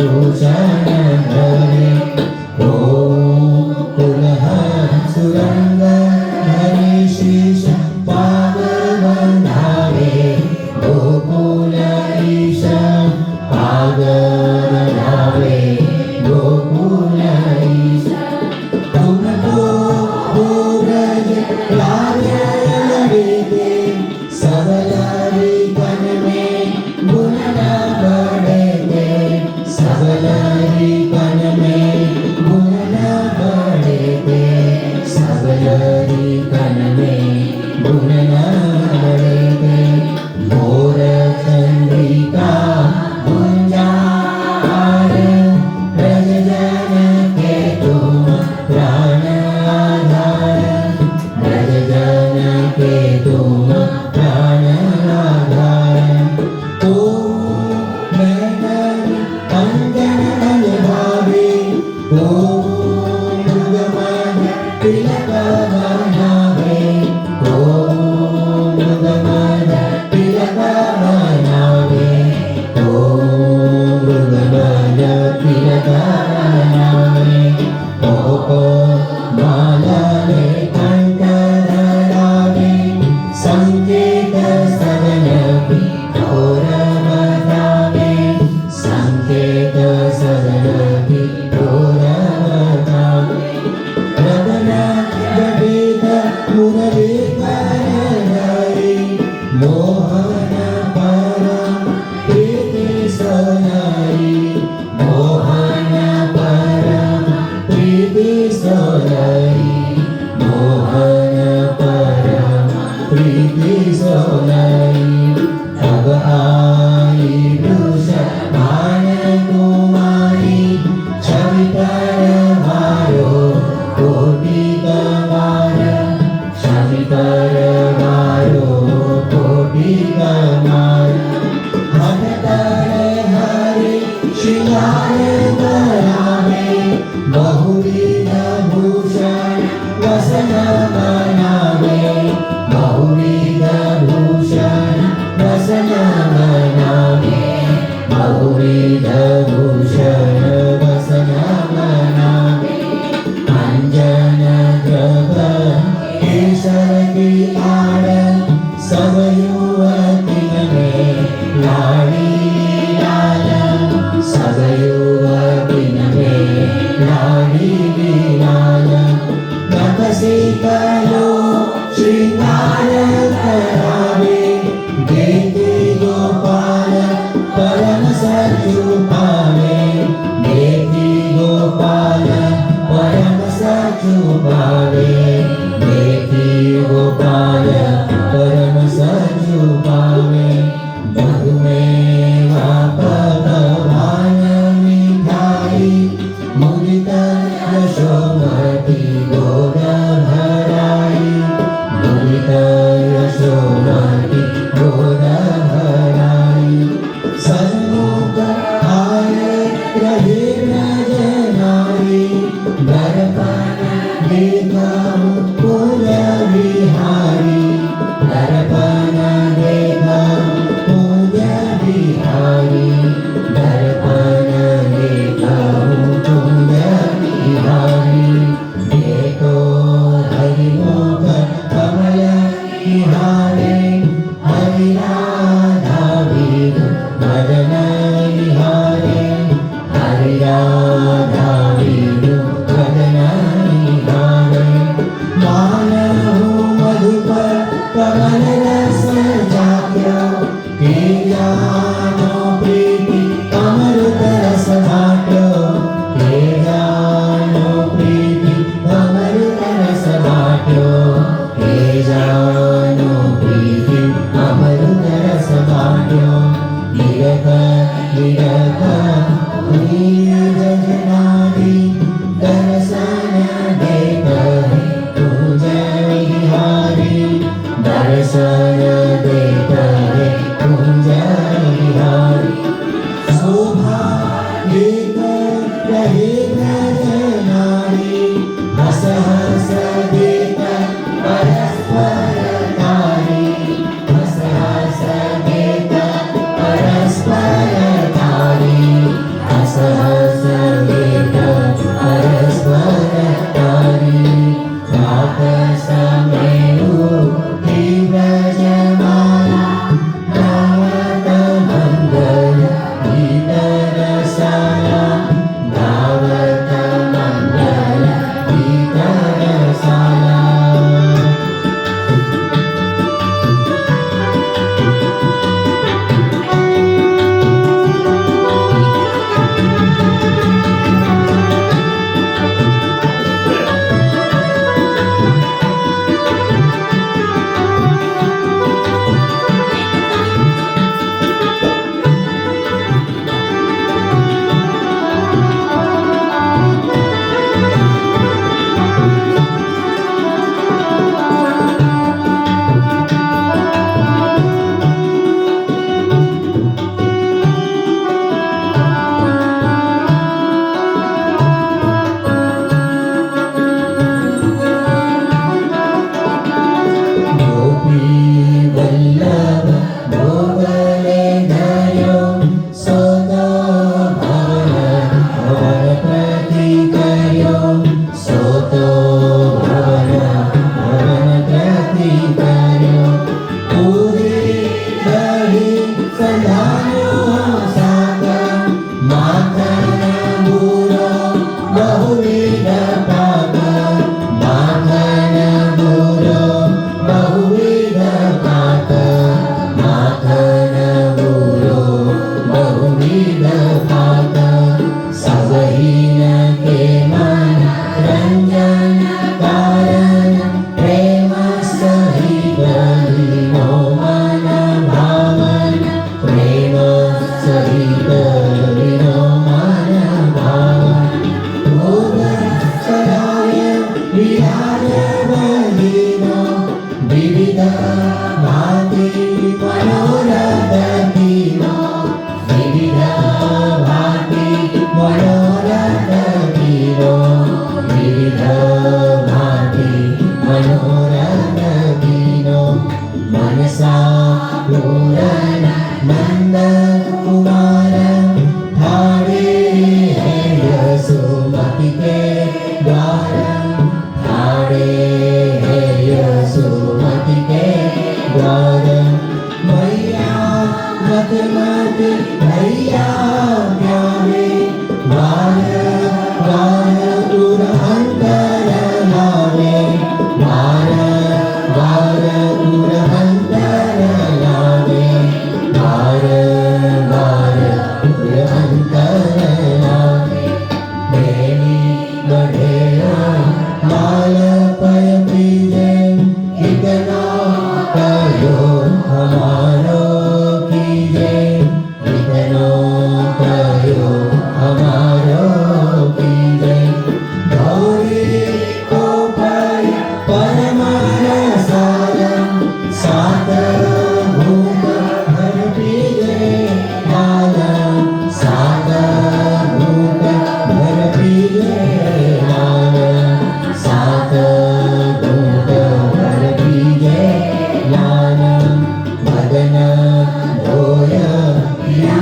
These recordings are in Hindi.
भूषण धरे ओम कुलहर सुरंग धरे शीश पाद बंधावे गोकुल ईश पाद बंधावे गोकुल ईश तुमको पूरज लाजन रीते सबलारी कन में गुण न बढ़े सबलारी कन में गुण न बढ़े सबलारी कन में गुण न बढ़े मोर चंद्रिका गुंजार ब्रज जन के तुम प्राण आधार ब्रज जन के तुम प्राण आधार ओम मैदान अंजन अनुभावे ओम मृगमद तिलक बनावे ओम मृगमद तिलक बनावे ओम मृगमद तिलक बनावे ओ मालाले कंठ धरावे संकेत सदन पिठोर बतावे संकेत सदन पिठोर बतावे रतन जटित मुरली धरे मोहन परम प्रीति सोनारी मोहन परम प्रीति सोनारी मोहन परम प्रीति सोनारी अब आई वृषभान कुमारी छवि पर मारो कोटि कमार छवि पर मारो कोटि कमार हठ कर हरि श्रृंगार करावे बहुविध भूषण वसन बनावे बहुविध भूषण वसन बनावे बहुविध भूषण वसन बनावे अंजन ग्रह केसर की आड़ सब युवतिन में लाड़ी लाल सब युवतिन में लाड़ी लाल नकसी करो श्रृंगार करावे देखे गोपाल परम सचु पावे देखे गोपाल परम सचु पावे देखे गोपाल परम सचु पावे मधुमेवा पकवान मिठाई मुदित यशोमती गोद भराई मुदित यशोमती गोद भराई सन्मुख आए रहे ब्रज नारी दर्पण देखा कुल विहारी पाक सबहीन के मन रंजन कारण प्रेम सहित लीनो मन भावन प्रेम सहित लीनो मन भावन भोग सदाय विराज बलिनो विविध भांति मनोरथ कीनो विविध भांति मनोरथ कीनो विविध भांति मनोरथ कीनो मनसा पूरन नंद कुमार ठाणे है यशोमति के द्वार ठाणे है यशोमति के द्वार मैया मत मत भैया प्यारे बार बार तुरंतर लावे बार बार तुरंतर लावे बार बार तुरंतर लावे देवी बढ़ेरा लाल पय पीजे कितना कहो हमारो कीजे कितनो कहो हमारो कीजे गौरी को पाय परमर सारम सात भूत भर पीजे लालम सात भूत भर पीजे लालम सात भूत भर पीजे लालम मदन धोय लीला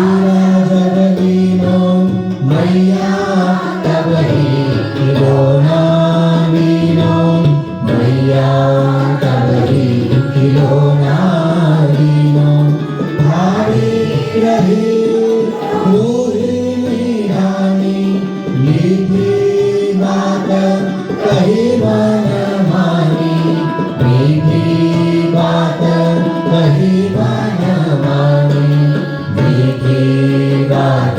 जगदीनो मैया तब ही खिलौना दीनो मैया तब ही खिलौना दीनो भारी रही रोहिणी रानी मीठी बात कही मन मानी मीठी बात कही मन मानी मीठी बात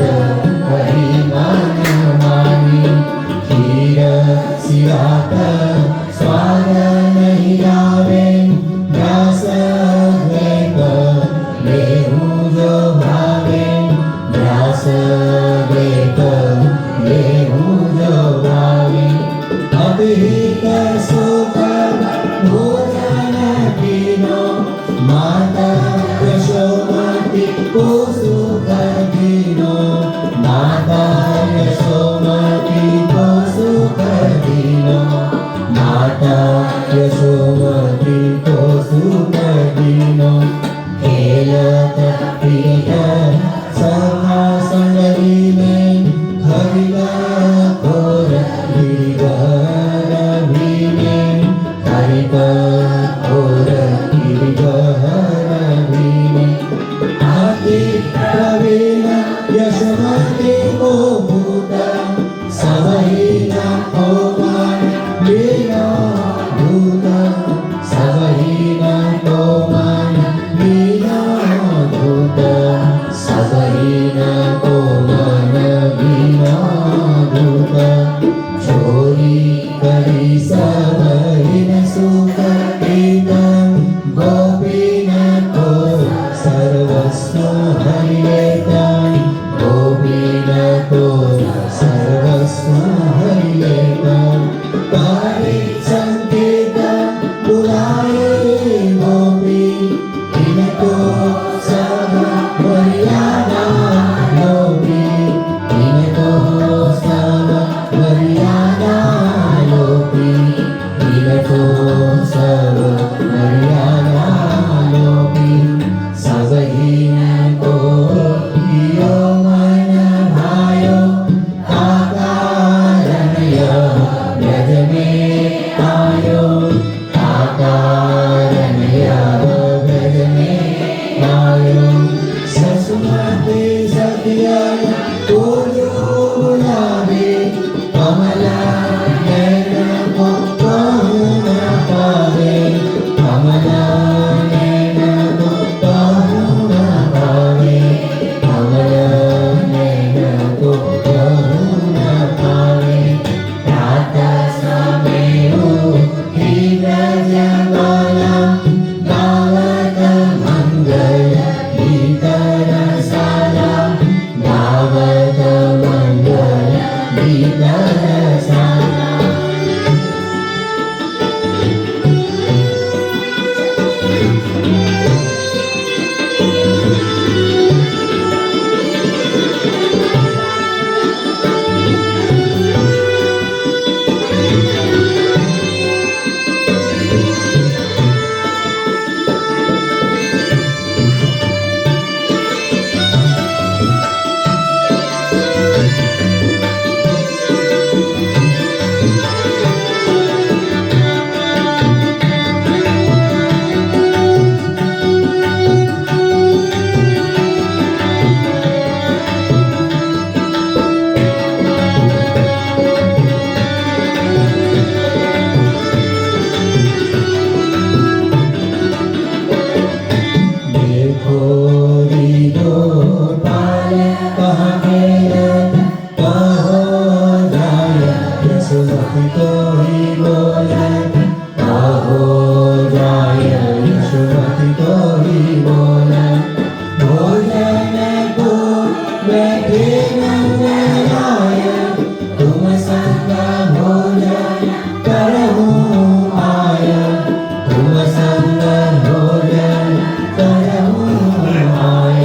कही मन मानी खीर सिरात स्वाद नहीं आवे रस देख लेहूं जो भावे रस देख लेहूं जो भावे अभिहित सुख भोजन कीनो माता यशोमति को सुख दीनो माता यशोमति को सुख दीनो माता यशोमति को सुख दीनो खेलत पीत सभा संगली में खरीदा खोर गिरहर भी में खरीदा खोर गिरहर भी में आदि प्रवीण यशोमति को भूत सबहीना को मान लीनो भूत सबहीना को मान लीनो भूत सबहीना को मान लीनो भूत चोरी करी सबहीन सुख प्रीतम गोपीन को सर्वस्व हरिलेतम गोपीन को सर्वस्व हरिलेतम पारि संकेत बुलाए गोपी इनको सब मर्यादा लोपी इनको सब मर्यादा लोपी इनको सब मर्यादा लोपी सबहीन को कियो मन भायो आकारण यह ब्रज में आयो आकारण यह ब्रज में आयो ससुमति सत्य को जो बुलावे कमला नैन को कहूँ न पावे कमला नैन को कहूँ न पावे कमला खेलत कहो जाय यशोमती को ही बोलत कहो जाय यशोमती को ही बोलत भोजन को बैठे नंदलाय तुम संग भोजन करहूँ आय तुम संग भोजन करहूँ आय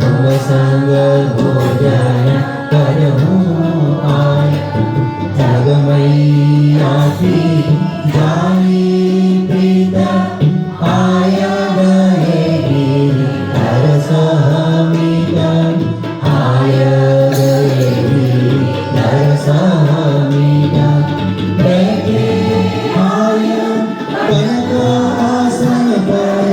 तुम संग भोजन करहूँ आय जगमैया की जानी प्रीत आय गए गिरि हर सहमित आय गए गिरि हर सहमित बैठे आय कनक आसन पर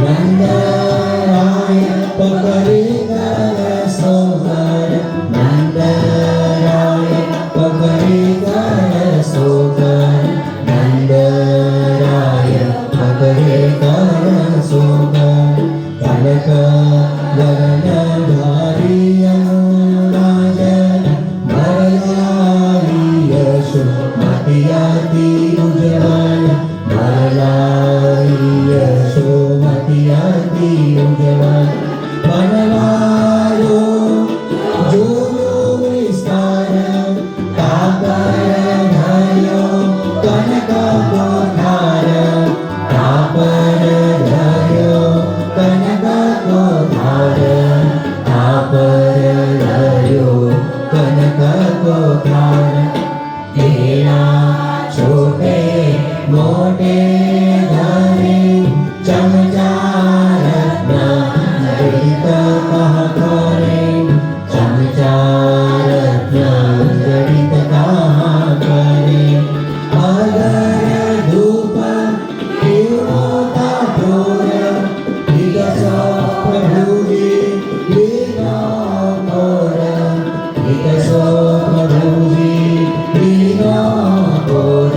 नंदराय पकड़े कर सोकर नंदराय पकड़े कर सोकर नंदराय पकड़े कर सोकर कनक गगन धारी राजन भरलाई यशोमती अति उज्ज्वल भरलाई यशोमती अति उज्ज्वल बनवायो जो विस्तार काकर धर्यो कनक कोठार कापर धर्यो कनक कोठार कापर धर्यो कनक कोठार तेरा छोटे मोटे धरे चमचार रत्न जड़ित कहाँ करे चमचार रत्न जड़ित कहाँ करे अगर धूप होता प्रोर विकसो प्रभुजी लीनो कोर विकसो प्रभुजी लीनो कोर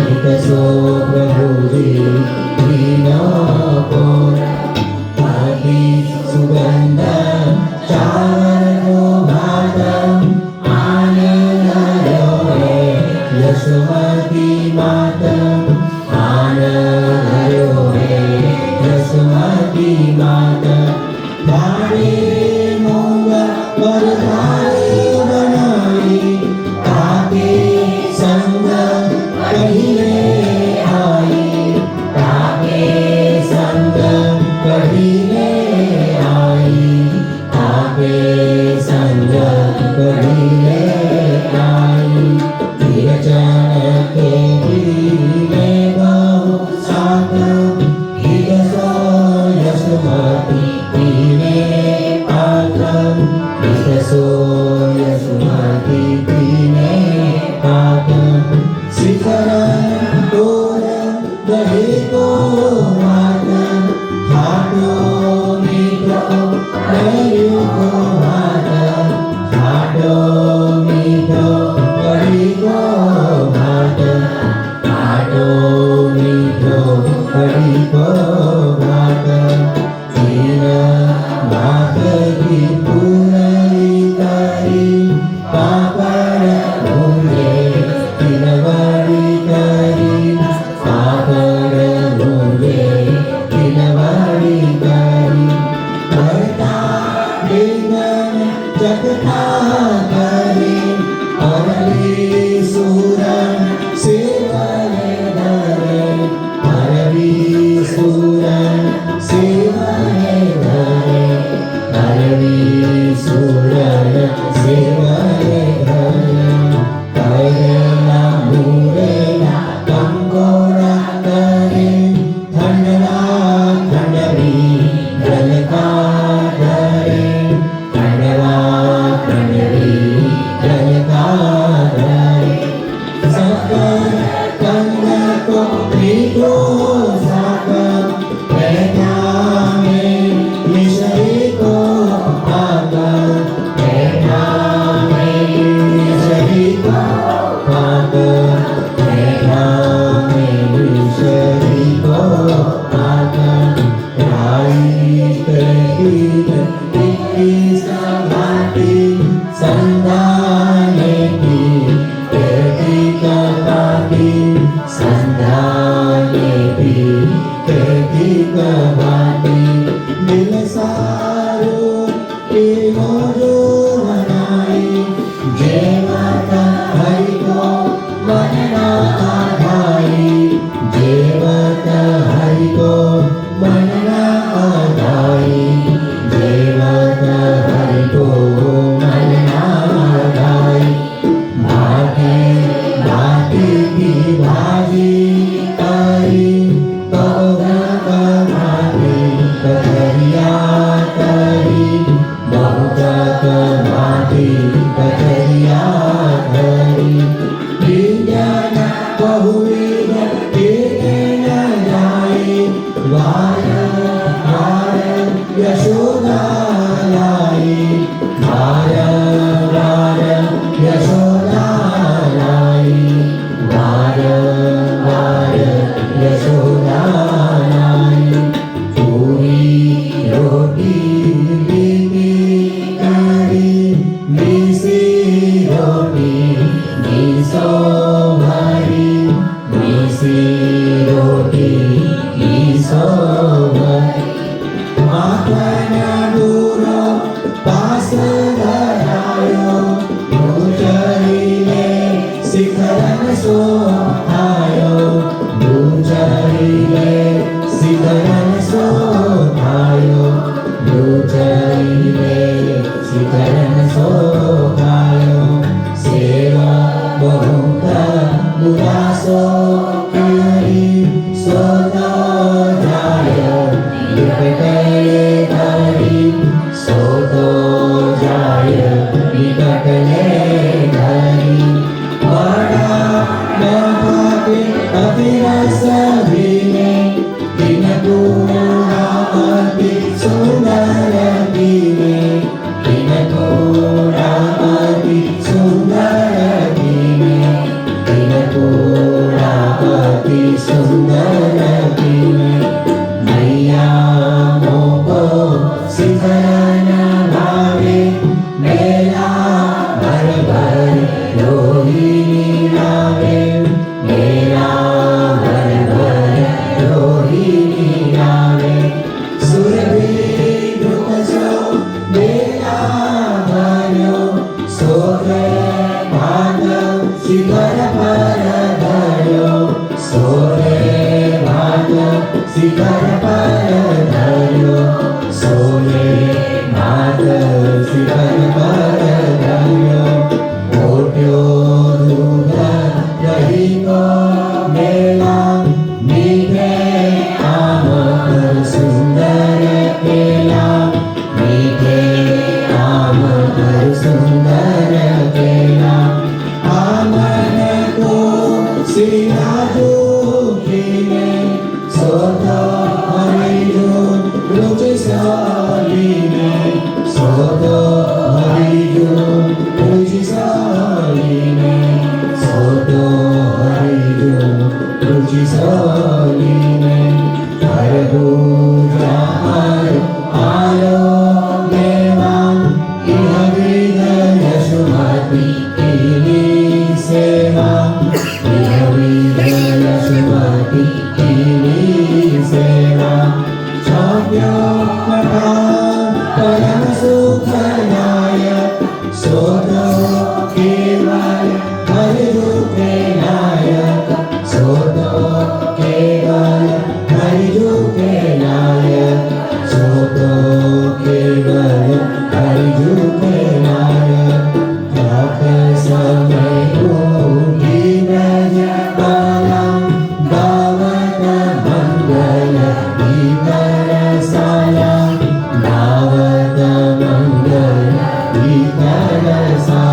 विकसो प्रभुजी लीनो कोर अति सुगंध चावल को भातम आनंद रे यशोमती मातम आनंद रे यशोमती मातम धारे मूंग पर धारे बनाई काके संग कहिले आई काके संग कहिले आई काके संग कहिले आई विरचन के गिरे बहु सात विगसो यशोमती पीने पात्रम विगसो यशोमती पीने पात्रम शिखरन तोरण दही को मातम घाटो मीठो कढ़ियो को मातम घाटो मीठो कढ़ी को मातम घाटो मीठो कढ़ी को मातम तीन भाग की पूरी करी पापड़ भूंगे तीन बड़ी करी पापड़ भूंगे तीन बड़ी करी करता विघ्न जगता करी अरली सूरन सेवने धरे अरली सूरन सेवने धरे अरली सूरन सेवने धरे करेला मुरेला कंगोरा करे ठंडला ठंडवी जल का धरे ठंडला ठंडवी शरणसोकायो सेवा बहुका मुदासो करी सोतोजाय निकटले धरी सोतोजाय निकटले धरी बड़ा नभाके अभिरस भीने दिन पूरा अति सुंदर भीने दिन पूरा अति सुंदर भीने दिन पूरा अति सुंदर भीने मैया मोको सिखरन भावे मेला भर भर रोहिणी लावे मेला भर भर रोहिणी लावे सुरभि दुखसो मेला भर्यो सोहे भागव शिखर पर धर्यो सोहे भागव शिखर पर धर्यो सोहे भागव शिखर पर धर्यो ओट्यो दूध दही को मेला मीठे आम पर सुंदर केला मीठे आम पर सुंदर केला आमन को सिराजू खीने सोतो हरिजू रुच सालीने सोतो हरिजू रुच सालीने सोतो हरिजू रुच सालीने हरभूजा आलो देवां इह विद यशुमति कीनी सेवा इह विद यशुमति कीनी सेवा चाप्यो पठान परम सुखदायक सोतो केवल हरि दुखे नायक सोतो केवल हरि दुखे नायक सोतो केवल हरि दुखे नायक तप समय भूमि ब्रज पालम दावत मंगल भीतर साला दावत मंगल भीतर साला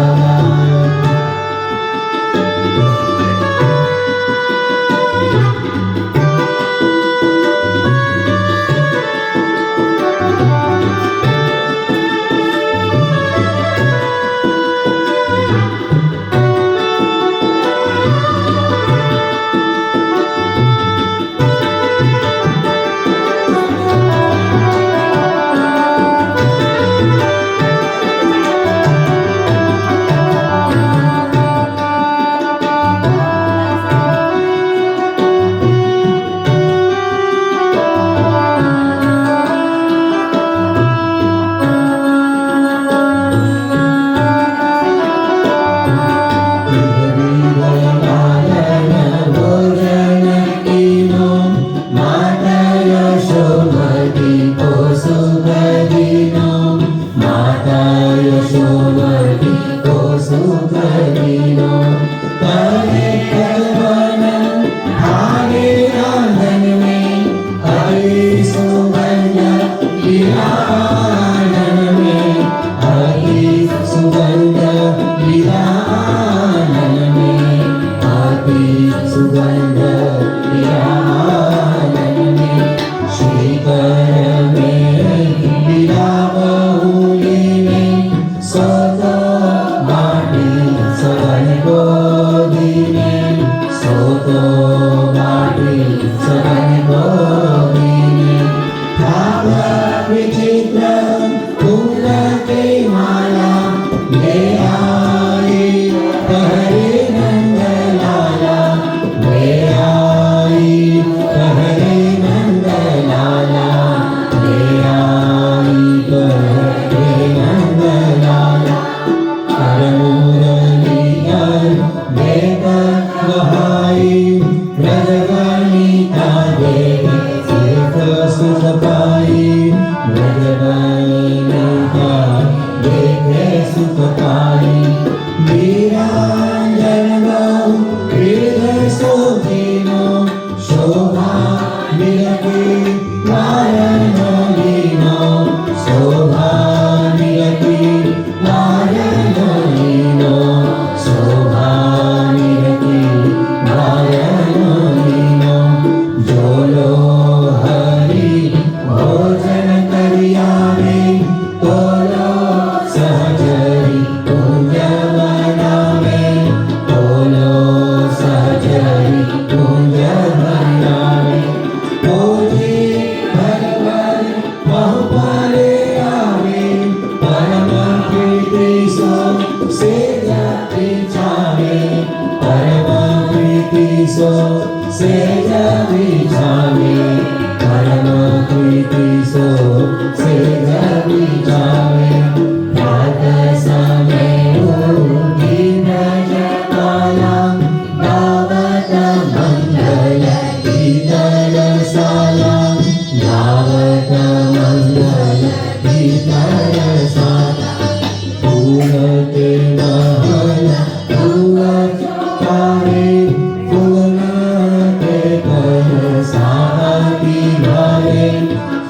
सेजा बिछावे परम प्रीति सो सेजा बिछावे परम प्रीति सो सेजा बिछावे रात समय उठी भजमाला गावत मंगल गीत रसाला गावत मंगल गीत रसाला फूल के महल तारे फूल के कलसाती भारे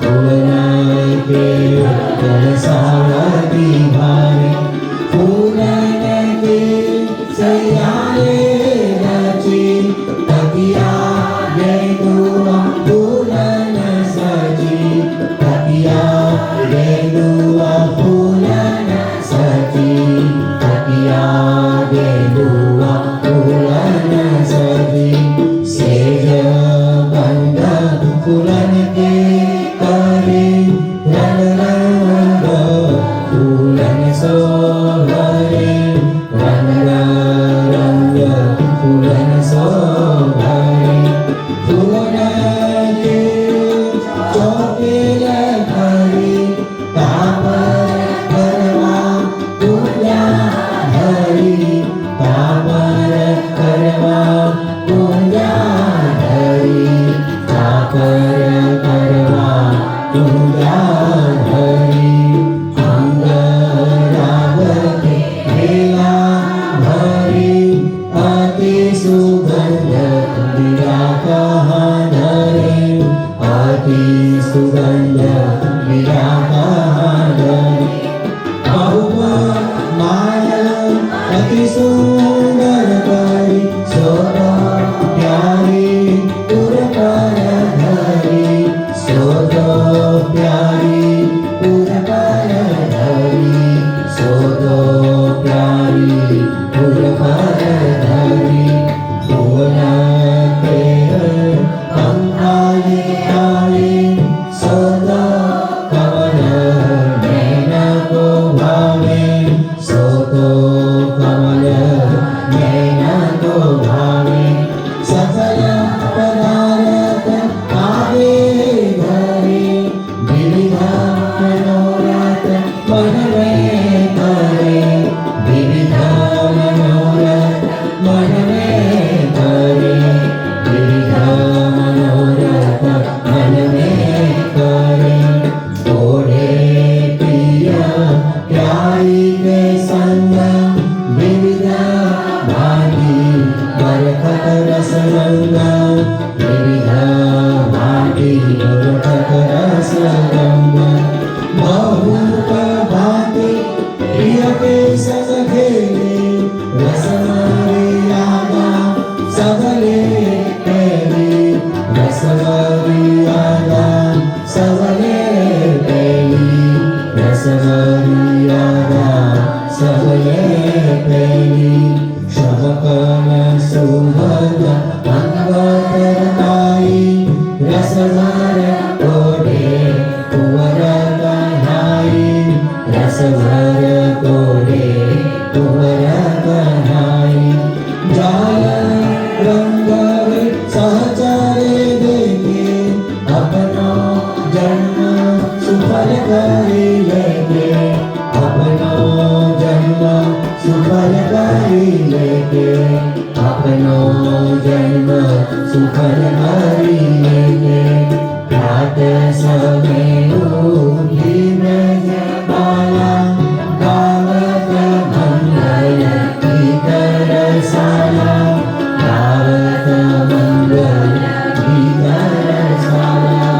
फूल के कलसाती भारे फूल के सयाने रची तकिया ये दुआ फूलन सजी तकिया ये दुआ फूलन सजी तकिया ये दुआ फूलन सजी सेज बंद फूलन के करे रंग रंग फूलन सोहरे रंग रंग फूलन सोहरे फूलन के चौकीर भरी तापर करवा पूजा धरी तापर करवा पूजा धरी तापर करवा पूजा धरी अंग राग के भेला भरी अति सुगंध गिरा कहाँ धरे अति सुगंध गिरा कहाँ धरे बहुमा माया अति सुंदर करी सोना प्यारी पुर पर धरी सोदो प्यारी पुर पर धरी सोदो प्यारी पुर पर धरी फूल के पंखाली डाली सोदो कमल नैन को भावे सोदो कमल नैन को भावे सकल पदार्थ आवे धरे विविध मनोरथ मन में करे विविध मनोरथ मन में करे विविध मनोरथ मन में करे ओढ़े प्रिय प्यारी के संग विविध भांति बरखत रस रंग विविध भांति बरखत रस रंग बहुत भांति प्रिय के संग खेले रसमारी यादा सबले पहली रसमारी यादा सबले पहली रसमारी यादा सबले पहली शबकन सुभग अंगतरताई रसभर कोडे कुंवर कन्हाई रसभर कोडे कुंवर कन्हाई जाल रंग सहचरे देखे अपनो जन्म सुफल करी लेके अपनो जन्म सुफल करी लेके अपनो जन्म सुफल करी लेके रात समय उठी ब्रजमाला गावत मंगल गीत रसाला गावत मंगल गीत रसाला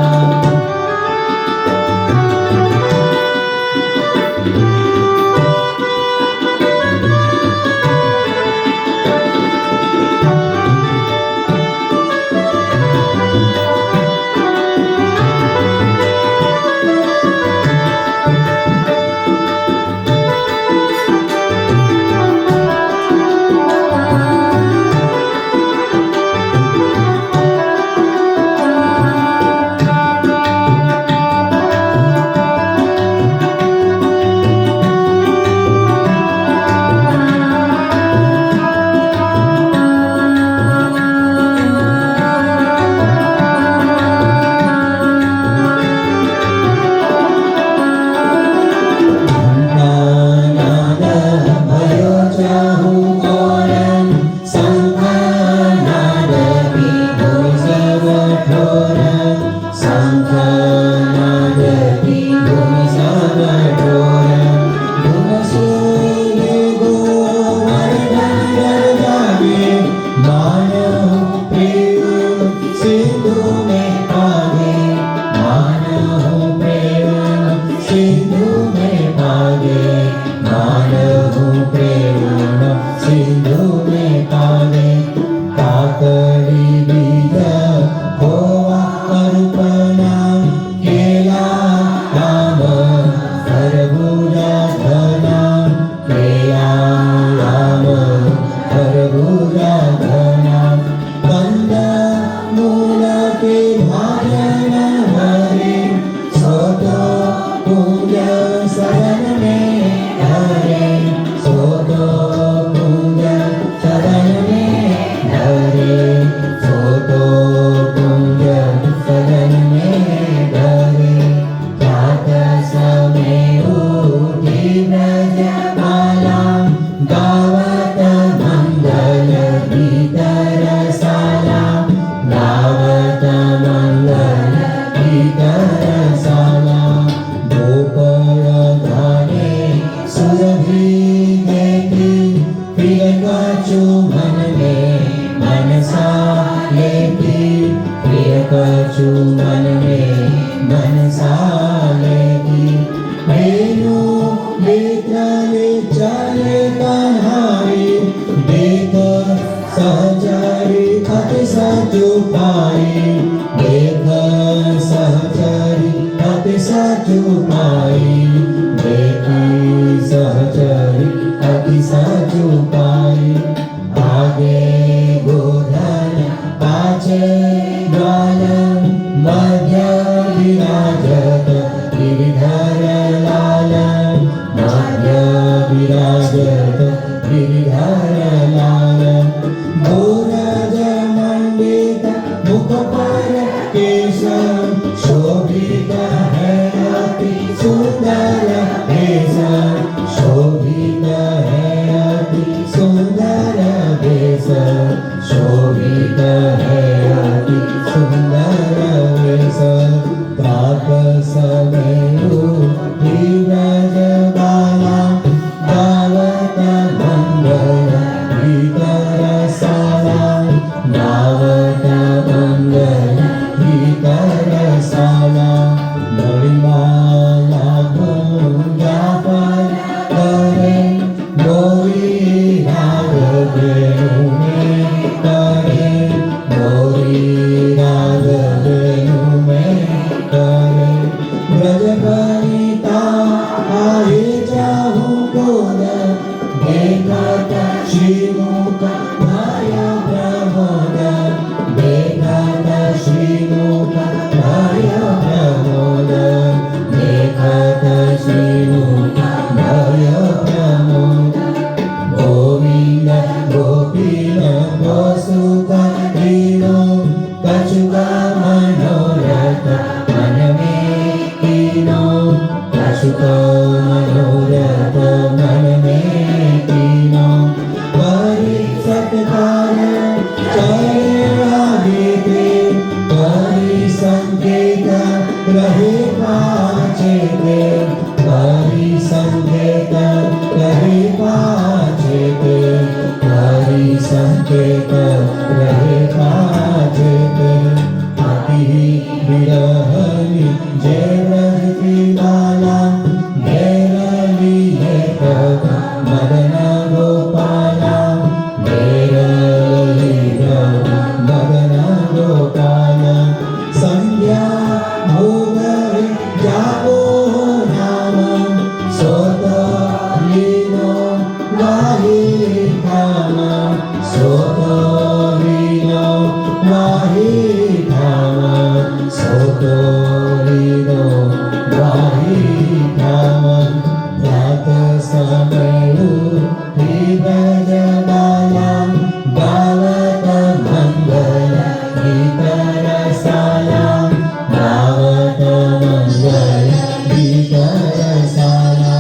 राम हरभुजाघना कंदमूलके भाजन हरे सोतो कुंज सदन में हरे सोतो कुंज सदन में हरे सोतो कुंज सदन में हरे प्रात समय उठी ब्रजमाला गावत मंगल गीत रसाला गावत मंगल गीत रसाला गोपाल गाने सुरभि देती प्रिय कछु मन में मनसा लेती प्रिय कछु मन में मनसा लेती वेणु मित्रले चले कन्हाई देख सहचरी अति सचुपाई देख सहचरी अति सचुपाई देखी सहचरी अति सचुपाई आगे गोधन पाछे ग्वाल मध्य विराजत गिरिधर लाल मध्य विराजत गिरिधर लाल गोरज मंडित मुख पर केश शोभित है अति सुंदर भेष शोभित है अति सुंदर भेष शोभित है अति सुंदर भेष प्रात समय उठी ब्रजबाला गावत मंगल गीत रसाला गावत मंगल गीत रसाला मणिमाला गुंजा पर करे गौरी राग वेणु में करे गौरी राग वेणु में करे ब्रजवनिता आए जाहु गोद देखत श्रीमुख भय प्रमोद देखत श्रीमुख भय प्रमोद देखत श्रीमुख भय प्रमोद गोविंद गोपीन गोसुखदीनो कछुका मनोरथ मन में कीनो कछुका मनोरथ मन में कीनो परि सत्कार चले आदिते परि संकेत रहे पाछे के परि संकेत रहे पाछे के परि संकेत रहे पाछे के अति विरहनि जय ब्रज की बाला घेरली है कब मदन गोपाला घेरली कब मदन गोपाला संध्या भोग जागो नाम सोत लीनो वाही धाम सोत लीनो वाही धाम सोत लीनो वाही धाम प्रात समय उठी ब्रजबाला गावत मंगल गीत रसाला गावत मंगल गीत रसाला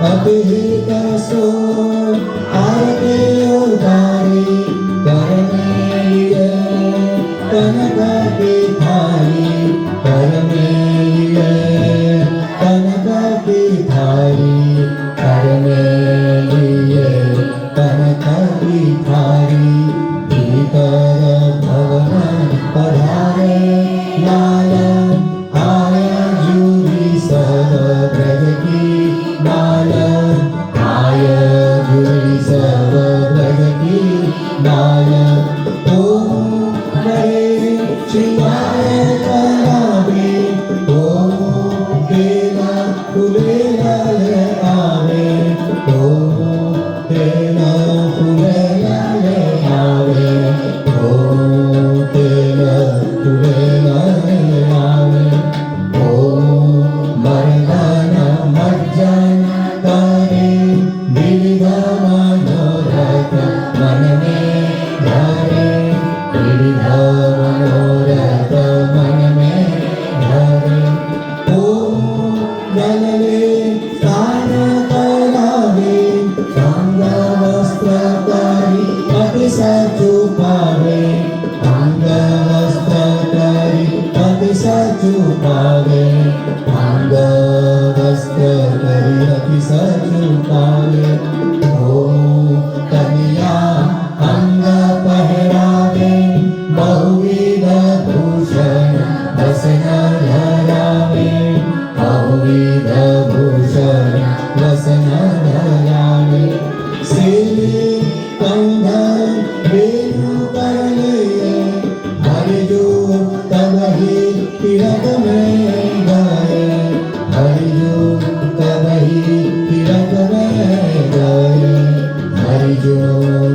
अभिहितसो आरती उतारी करमेय कनक पिठारी करमेय कनक पिठारी करमेय कनक पिठारी भीतर भवन पधारे लाल आय जूरी सब ब्रज की लाल आय जूरी सब ब्रज की लाल ओम हरे शिवाय करावे ओम केला कुबेरा आवे ओम केला कुबेरा आवे ओम केला कुबेरा आवे ओम वरदान मज्जन करे विविध मनोरथ मन में धरे विविध मनोरथ मन में धरे ओम जनले स्नान करावे अंग वस्त्र करी अति सचु पावे अंग वस्त्र करी अति सचु पावे अंग वस्त्र करी अति सचु पावे ओम कन्या अंग पहरावे बहुविध भूषण वसन धरावे बहुविध भूषण वसन धरावे श्री कंधर वेणु करले हरिजो तबहि तिलक में गाए हरिजो तबहि तिलक में गाए हरिजो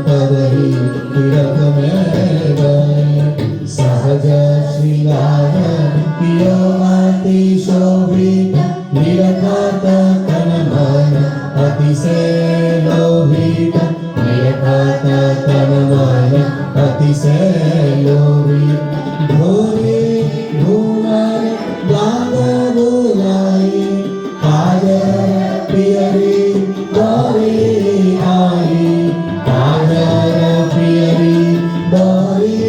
तबहि तिलक में गाए सहज श्रृंगार कियो अति शोभित निरखत तन मन अतिशय लोभित निरखत तन मन अतिशय लोभित भोरे घूमर गांग बुलाई काजर पियरी गौरी आई काजर पियरी गौरी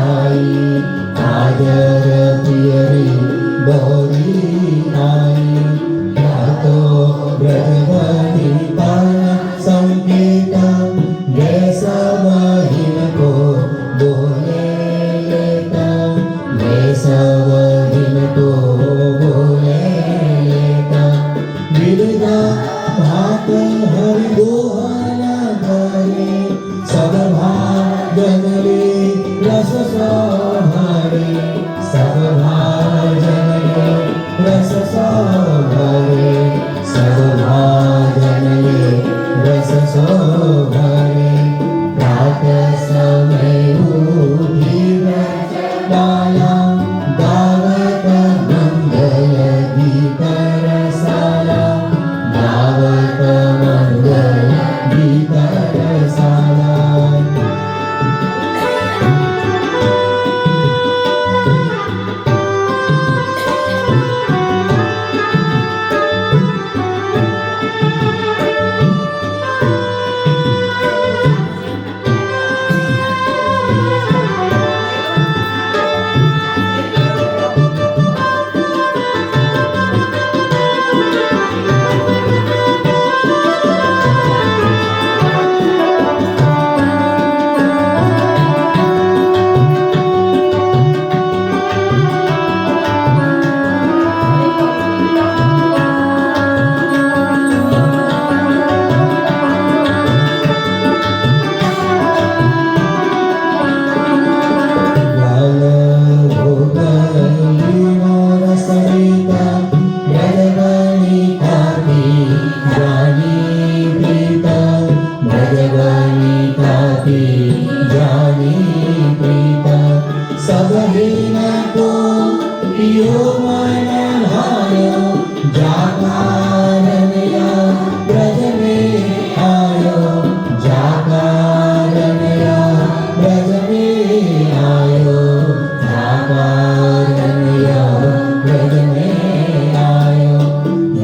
आई काजर पियरी गौरी आई तो ब्रजवनी तन संकेत जय सब को बोले लेता जय सब को बोले लेता विविधा भात हरि गोहना करे सब भाजन रे रस सौभारे सब भाजन रे रस सौभारे सब भाजन रे रस सौभारे प्रातः समय उठी डाला दावत मंगल गीत रसाला दावत मंगल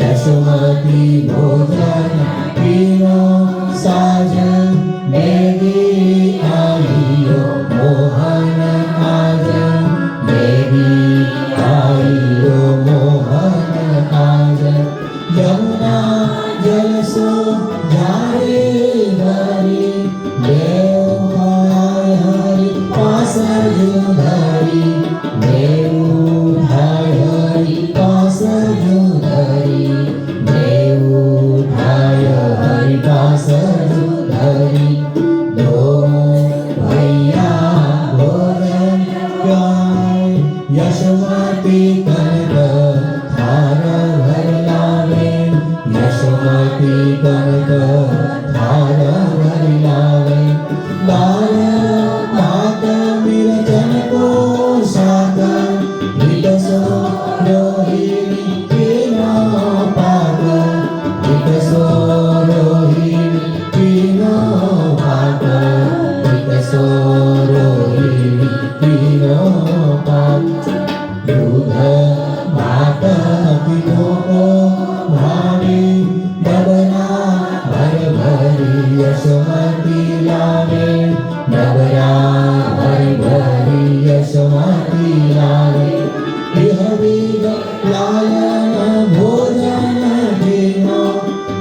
यशोमती भोजन पीनो साजन देवी आइयो मोहन आजन देवी आइयो मोहन आजन यमुना जल सो जारे हरि देव भाई हरि पास जो धरी देव भाई हरि पास जो धरी देव भाई हरि पास जो धरी दो भैया भोजन गाय यशोमती कनक थार भर लावे यशोमती कनक थार भर लावे लाल पात मिरचन को सागर विकसो रोहिणी पीनो पाग विकसो रोहिणी पीनो पाग विकसो रोहिणी पीनो पाग दूध भात पीनो को भावे डबरा भर भरी यशोमती लावे डबरा भर भरी यशोमती लावे यह विध लालन भोजन दीनो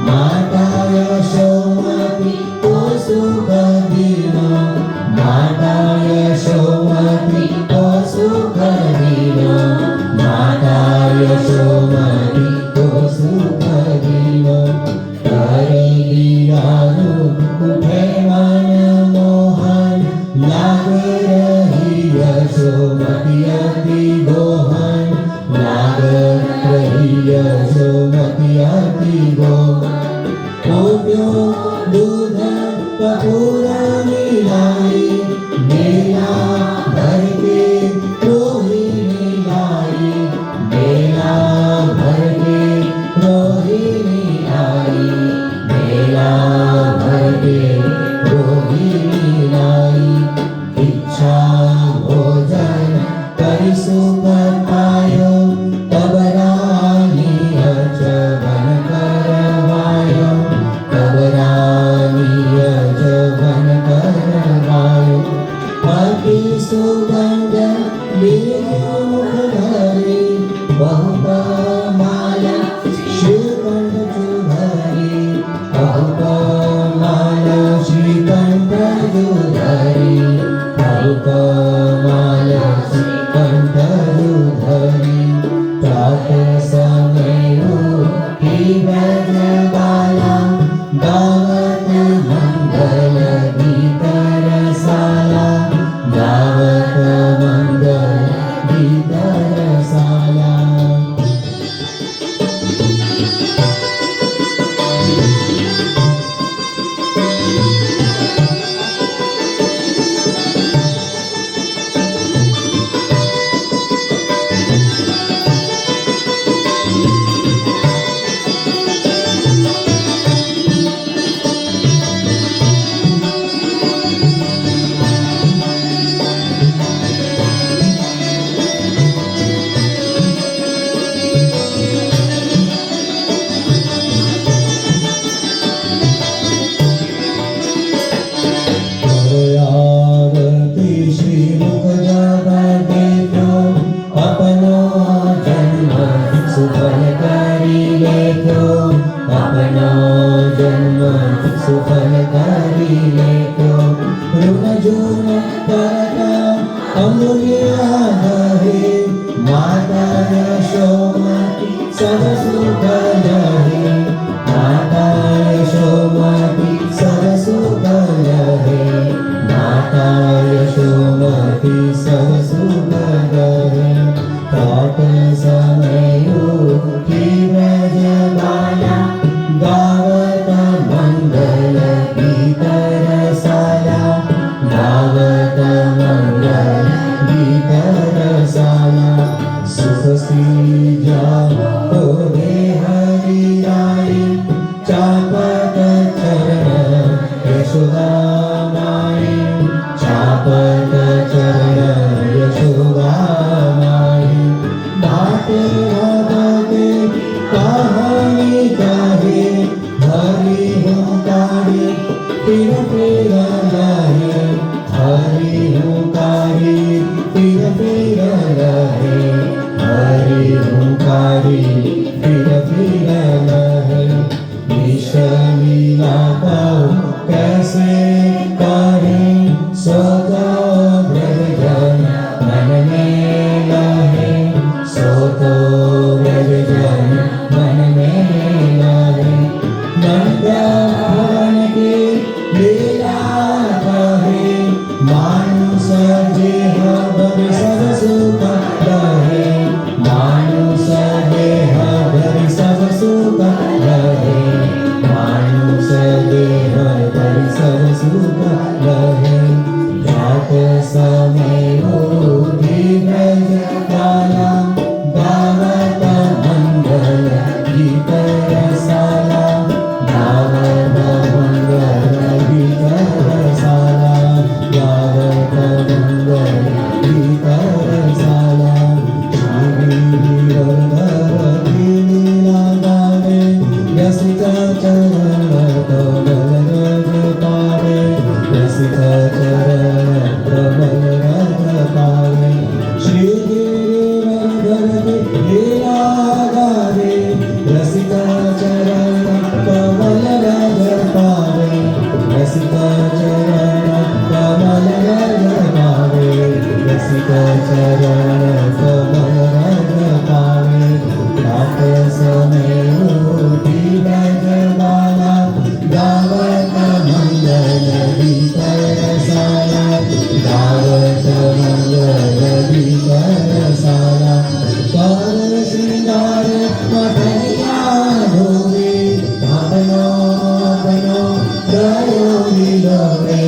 माता यशोमती को सुख दीनो माता यशोमती को सुख दीनो माता यशोमती को सुख दीनो करे दीवानु उठे मन मोहन लाग रही यशोमती अति गोहन लाग रही यशोमती अति गोहन गोप्यो दूध कपूर मिलाई मेला भर के रोहिणी लाई मेला भर के रोहिणी लाई मेला भर के रोहिणी लाई इच्छा भोजन करि सुख पायो तब रानी अचवन करवायो तब रानी अचवन करवायो अति सुगंध मुख धरी बहुत माला श्रीकंठ चुधरी बहुत माला श्रीकंठ चुधरी बहुत माला श्रीकंठ चुधरी प्रातः समय उठी व्रजबाला गावत मंगल गीत रसाला गावत मंगल गीत रसाला सुफल करी लेतो ऋण जून करता अमूल्य गहे माता यशोमती सब सुख लहे माता यशोमती सब सुख लहे माता यशोमती सब सुख लहे प्रातः समय उठी व्रजबाला गावत मंगल गीत रसाला गावत मंगल गीत रसाला सुख सी जा तो देह रसिका चरण कमल रज पावे रसिका चरण कमल रज पावे श्री गिरिवर्धन लीला गावे रसिका चरण कमल रज पावे रसिका चरण कमल रज पावे रसिका चरण कमल रज पावे रात समय उठी ब्रजमाला गावत मंगल गीत रसाला गावत मंगल गीत रसाला कर श्रृंगार मठनिया धोवे धावनो बनो गयो विलोवे